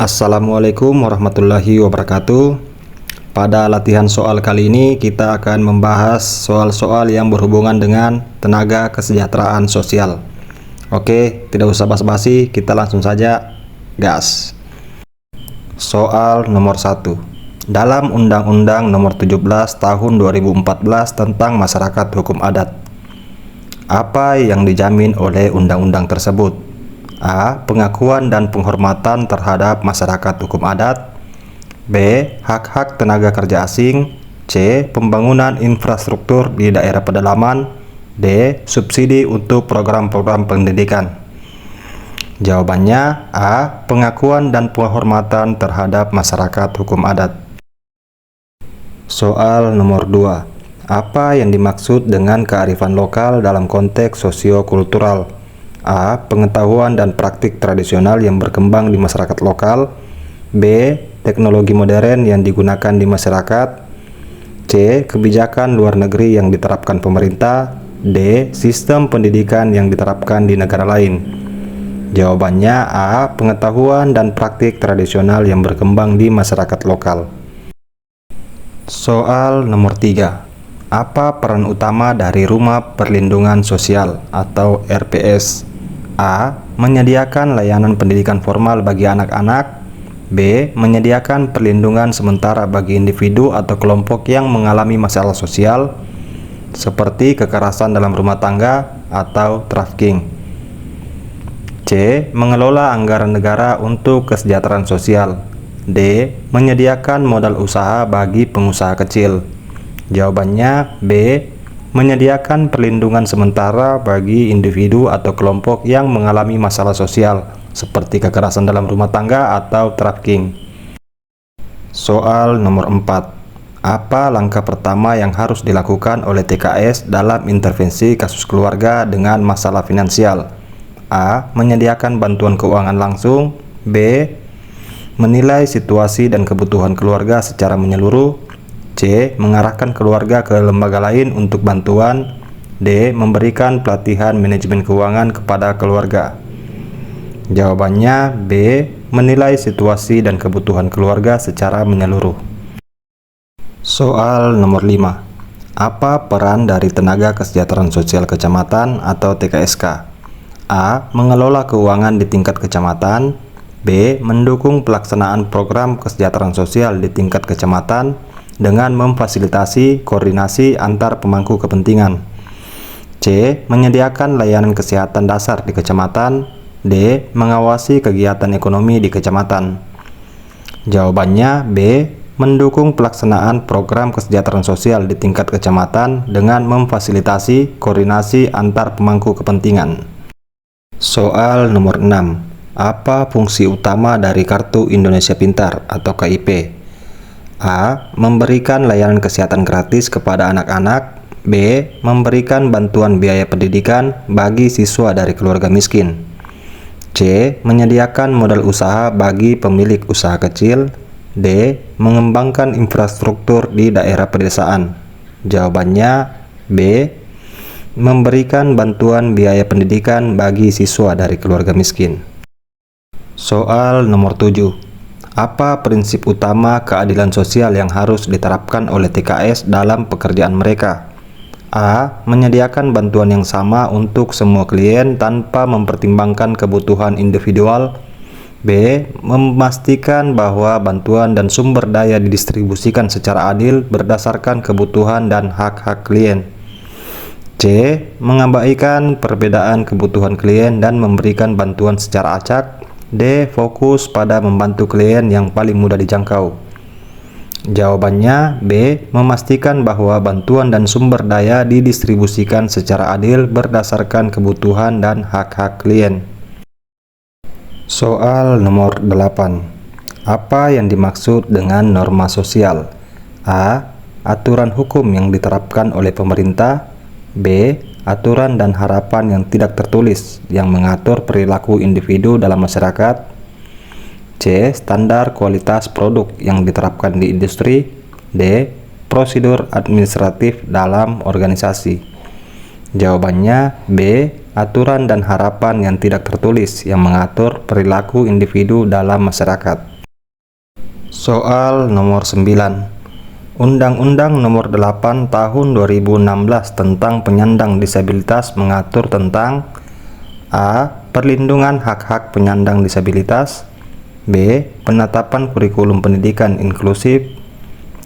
Assalamualaikum warahmatullahi wabarakatuh. Pada latihan soal kali ini kita akan membahas soal-soal yang berhubungan dengan tenaga kesejahteraan sosial. Oke, tidak usah basa-basi, kita langsung saja gas. Soal nomor 1. Dalam Undang-Undang Nomor 17 Tahun 2014 tentang Masyarakat Hukum Adat, apa yang dijamin oleh undang-undang tersebut? A. Pengakuan dan penghormatan terhadap masyarakat hukum adat. B. Hak-hak tenaga kerja asing. C. Pembangunan infrastruktur di daerah pedalaman. D. Subsidi untuk program-program pendidikan. Jawabannya A. Pengakuan dan penghormatan terhadap masyarakat hukum adat. Soal nomor 2. Apa yang dimaksud dengan kearifan lokal dalam konteks sosio-kultural? A. Pengetahuan dan praktik tradisional yang berkembang di masyarakat lokal. B. Teknologi modern yang digunakan di masyarakat. C. Kebijakan luar negeri yang diterapkan pemerintah. D. Sistem pendidikan yang diterapkan di negara lain. Jawabannya A. Pengetahuan dan praktik tradisional yang berkembang di masyarakat lokal. Soal nomor 3. Apa peran utama dari Rumah Perlindungan Sosial atau RPS? A. Menyediakan layanan pendidikan formal bagi anak-anak. B. Menyediakan perlindungan sementara bagi individu atau kelompok yang mengalami masalah sosial seperti kekerasan dalam rumah tangga atau trafficking. C. Mengelola anggaran negara untuk kesejahteraan sosial. D. Menyediakan modal usaha bagi pengusaha kecil. Jawabannya B. Menyediakan perlindungan sementara bagi individu atau kelompok yang mengalami masalah sosial seperti kekerasan dalam rumah tangga atau trafficking. Soal nomor 4. Apa langkah pertama yang harus dilakukan oleh TKS dalam intervensi kasus keluarga dengan masalah finansial? A. Menyediakan bantuan keuangan langsung. B. Menilai situasi dan kebutuhan keluarga secara menyeluruh. C. Mengarahkan keluarga ke lembaga lain untuk bantuan. D. Memberikan pelatihan manajemen keuangan kepada keluarga. Jawabannya B. Menilai situasi dan kebutuhan keluarga secara menyeluruh. Soal nomor 5. Apa peran dari tenaga kesejahteraan sosial kecamatan atau TKSK? A. Mengelola keuangan di tingkat kecamatan. B. Mendukung pelaksanaan program kesejahteraan sosial di tingkat kecamatan dengan memfasilitasi koordinasi antar pemangku kepentingan. C. Menyediakan layanan kesehatan dasar di kecamatan. D. Mengawasi kegiatan ekonomi di kecamatan. Jawabannya B. Mendukung pelaksanaan program kesejahteraan sosial di tingkat kecamatan dengan memfasilitasi koordinasi antar pemangku kepentingan. Soal nomor 6. Apa fungsi utama dari Kartu Indonesia Pintar atau KIP? A. Memberikan layanan kesehatan gratis kepada anak-anak. B. Memberikan bantuan biaya pendidikan bagi siswa dari keluarga miskin. C. Menyediakan modal usaha bagi pemilik usaha kecil. D. Mengembangkan infrastruktur di daerah pedesaan. Jawabannya B. Memberikan bantuan biaya pendidikan bagi siswa dari keluarga miskin. Soal nomor 7. Apa prinsip utama keadilan sosial yang harus diterapkan oleh TKS dalam pekerjaan mereka? A. Menyediakan bantuan yang sama untuk semua klien tanpa mempertimbangkan kebutuhan individual. B. Memastikan bahwa bantuan dan sumber daya didistribusikan secara adil berdasarkan kebutuhan dan hak-hak klien. C. Mengabaikan perbedaan kebutuhan klien dan memberikan bantuan secara acak. D. Fokus pada membantu klien yang paling mudah dijangkau. Jawabannya B. Memastikan bahwa bantuan dan sumber daya didistribusikan secara adil berdasarkan kebutuhan dan hak-hak klien. Soal nomor 8. Apa yang dimaksud dengan norma sosial? A. Aturan hukum yang diterapkan oleh pemerintah. B. Aturan dan harapan yang tidak tertulis yang mengatur perilaku individu dalam masyarakat. C. Standar kualitas produk yang diterapkan di industri. D. Prosedur administratif dalam organisasi. Jawabannya B. Aturan dan harapan yang tidak tertulis yang mengatur perilaku individu dalam masyarakat. Soal nomor 9. Undang-Undang Nomor 8 Tahun 2016 tentang penyandang disabilitas mengatur tentang A. Perlindungan hak-hak penyandang disabilitas, B. Penetapan kurikulum pendidikan inklusif,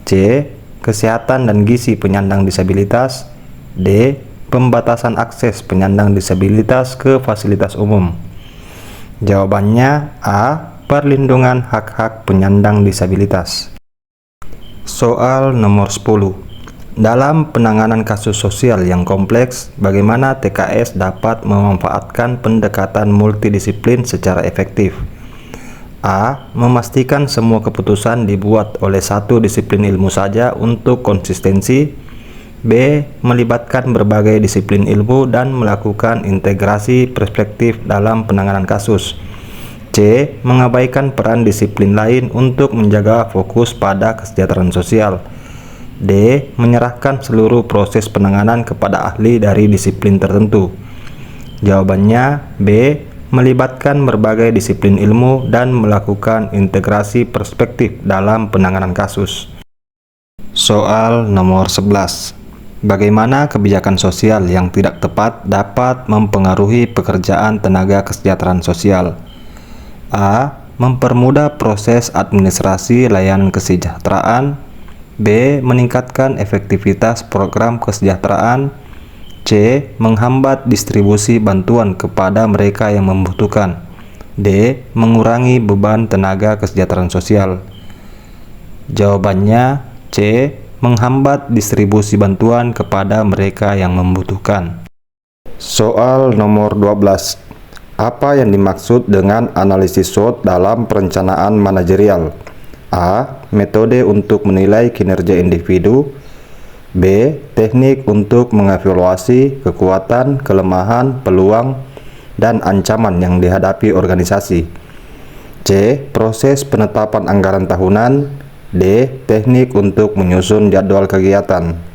C. Kesehatan dan gizi penyandang disabilitas, D. Pembatasan akses penyandang disabilitas ke fasilitas umum. Jawabannya A. Perlindungan hak-hak penyandang disabilitas. Soal nomor 10. Dalam penanganan kasus sosial yang kompleks, bagaimana TKS dapat memanfaatkan pendekatan multidisiplin secara efektif? A. Memastikan semua keputusan dibuat oleh satu disiplin ilmu saja untuk konsistensi. B. Melibatkan berbagai disiplin ilmu dan melakukan integrasi perspektif dalam penanganan kasus. C. Mengabaikan peran disiplin lain untuk menjaga fokus pada kesejahteraan sosial. D. Menyerahkan seluruh proses penanganan kepada ahli dari disiplin tertentu. Jawabannya B. Melibatkan berbagai disiplin ilmu dan melakukan integrasi perspektif dalam penanganan kasus. Soal nomor 11. Bagaimana kebijakan sosial yang tidak tepat dapat mempengaruhi pekerjaan tenaga kesejahteraan sosial? A. Mempermudah proses administrasi layanan kesejahteraan. B. Meningkatkan efektivitas program kesejahteraan. C. Menghambat distribusi bantuan kepada mereka yang membutuhkan. D. Mengurangi beban tenaga kesejahteraan sosial. Jawabannya C. Menghambat distribusi bantuan kepada mereka yang membutuhkan. Soal nomor 12. Apa yang dimaksud dengan analisis SWOT dalam perencanaan manajerial? A. Metode untuk menilai kinerja individu. B. Teknik untuk mengevaluasi kekuatan, kelemahan, peluang, dan ancaman yang dihadapi organisasi. C. Proses penetapan anggaran tahunan. D. Teknik untuk menyusun jadwal kegiatan.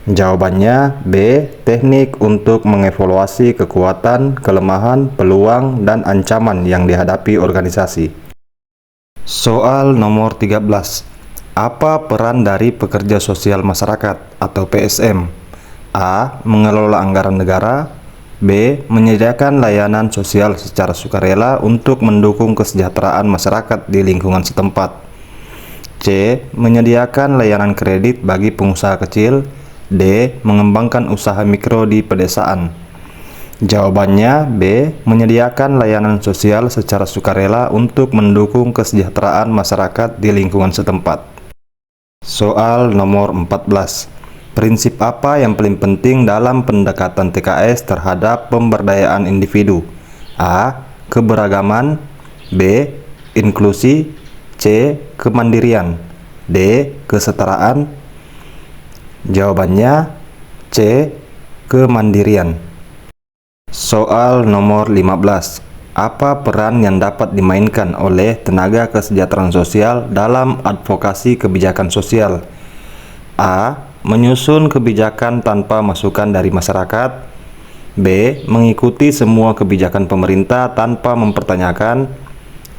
Jawabannya B. Teknik untuk mengevaluasi kekuatan, kelemahan, peluang, dan ancaman yang dihadapi organisasi. Soal nomor 13. Apa peran dari pekerja sosial masyarakat atau PSM? A. Mengelola anggaran negara. B. Menyediakan layanan sosial secara sukarela untuk mendukung kesejahteraan masyarakat di lingkungan setempat. C. Menyediakan layanan kredit bagi pengusaha kecil. D. Mengembangkan usaha mikro di pedesaan. Jawabannya B. Menyediakan layanan sosial secara sukarela untuk mendukung kesejahteraan masyarakat di lingkungan setempat. Soal nomor 14. Prinsip apa yang paling penting dalam pendekatan TKS terhadap pemberdayaan individu? A. Keberagaman. B. Inklusi. C. Kemandirian. D. Kesetaraan. Jawabannya C. Kemandirian. Soal nomor 15. Apa peran yang dapat dimainkan oleh tenaga kesejahteraan sosial dalam advokasi kebijakan sosial? A. Menyusun kebijakan tanpa masukan dari masyarakat. B. Mengikuti semua kebijakan pemerintah tanpa mempertanyakan.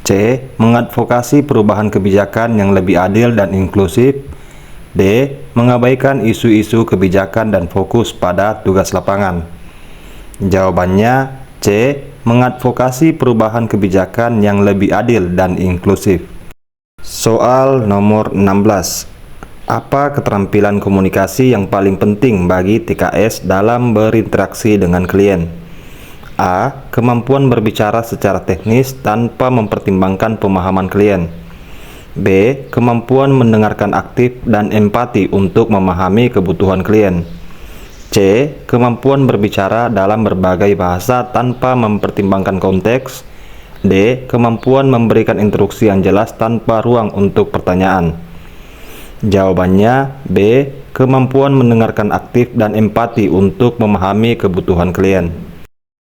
C. Mengadvokasi perubahan kebijakan yang lebih adil dan inklusif. D. Mengabaikan isu-isu kebijakan dan fokus pada tugas lapangan. Jawabannya C. Mengadvokasi perubahan kebijakan yang lebih adil dan inklusif. Soal nomor 16. Apa keterampilan komunikasi yang paling penting bagi TKS dalam berinteraksi dengan klien? A. Kemampuan berbicara secara teknis tanpa mempertimbangkan pemahaman klien. B. Kemampuan mendengarkan aktif dan empati untuk memahami kebutuhan klien. C. Kemampuan berbicara dalam berbagai bahasa tanpa mempertimbangkan konteks. D. Kemampuan memberikan instruksi yang jelas tanpa ruang untuk pertanyaan. Jawabannya B. Kemampuan mendengarkan aktif dan empati untuk memahami kebutuhan klien.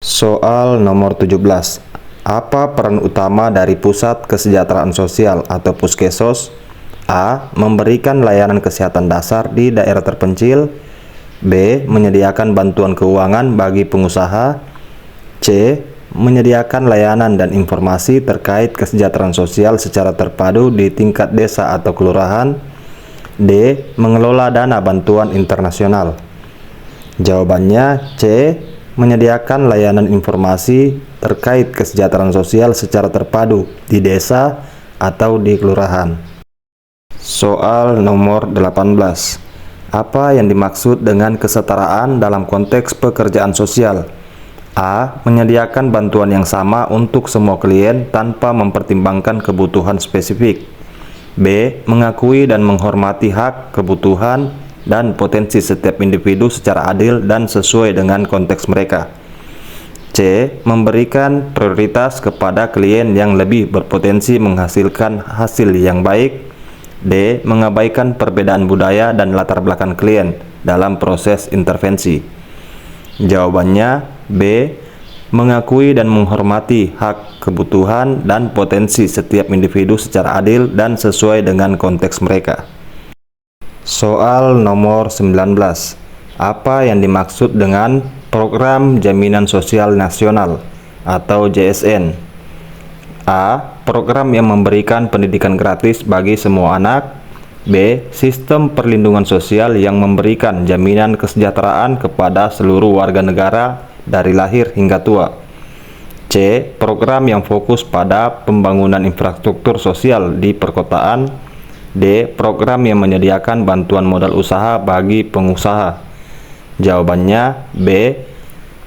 Soal nomor 17. Apa peran utama dari Pusat Kesejahteraan Sosial atau Puskesos? A. Memberikan layanan kesehatan dasar di daerah terpencil. B. Menyediakan bantuan keuangan bagi pengusaha. C. menyediakan layanan dan informasi terkait kesejahteraan sosial secara terpadu di tingkat desa atau kelurahan. D. Mengelola dana bantuan internasional. Jawabannya C. Menyediakan layanan informasi terkait kesejahteraan sosial secara terpadu di desa atau di kelurahan. Soal nomor 18. Apa yang dimaksud dengan kesetaraan dalam konteks pekerjaan sosial? A. Menyediakan bantuan yang sama untuk semua klien tanpa mempertimbangkan kebutuhan spesifik. B. Mengakui dan menghormati hak, kebutuhan, dan potensi setiap individu secara adil dan sesuai dengan konteks mereka. C. Memberikan prioritas kepada klien yang lebih berpotensi menghasilkan hasil yang baik. D. Mengabaikan perbedaan budaya dan latar belakang klien dalam proses intervensi. Jawabannya B. Mengakui dan menghormati hak, kebutuhan, dan potensi setiap individu secara adil dan sesuai dengan konteks mereka. Soal nomor 19. Apa yang dimaksud dengan Program Jaminan Sosial Nasional atau JSN? A. Program yang memberikan pendidikan gratis bagi semua anak. B. Sistem perlindungan sosial yang memberikan jaminan kesejahteraan kepada seluruh warga negara dari lahir hingga tua. C. Program yang fokus pada pembangunan infrastruktur sosial di perkotaan. D. Program yang menyediakan bantuan modal usaha bagi pengusaha. Jawabannya B.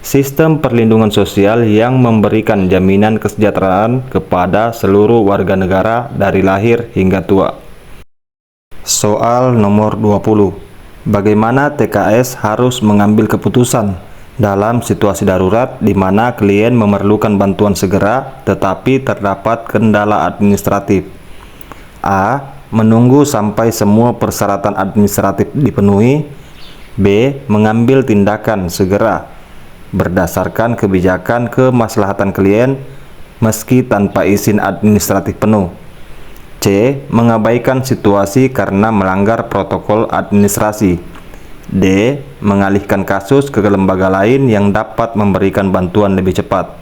Sistem perlindungan sosial yang memberikan jaminan kesejahteraan kepada seluruh warga negara dari lahir hingga tua. Soal nomor 20. Bagaimana TKS harus mengambil keputusan dalam situasi darurat di mana klien memerlukan bantuan segera tetapi terdapat kendala administratif? A. Menunggu sampai semua persyaratan administratif dipenuhi. B. Mengambil tindakan segera berdasarkan kebijakan kemaslahatan klien meski tanpa izin administratif penuh. C. Mengabaikan situasi karena melanggar protokol administrasi. D. Mengalihkan kasus ke lembaga lain yang dapat memberikan bantuan lebih cepat.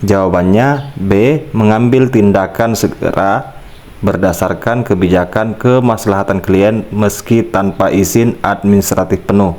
Jawabannya B. Mengambil tindakan segera berdasarkan kebijakan kemaslahatan klien meski tanpa izin administratif penuh.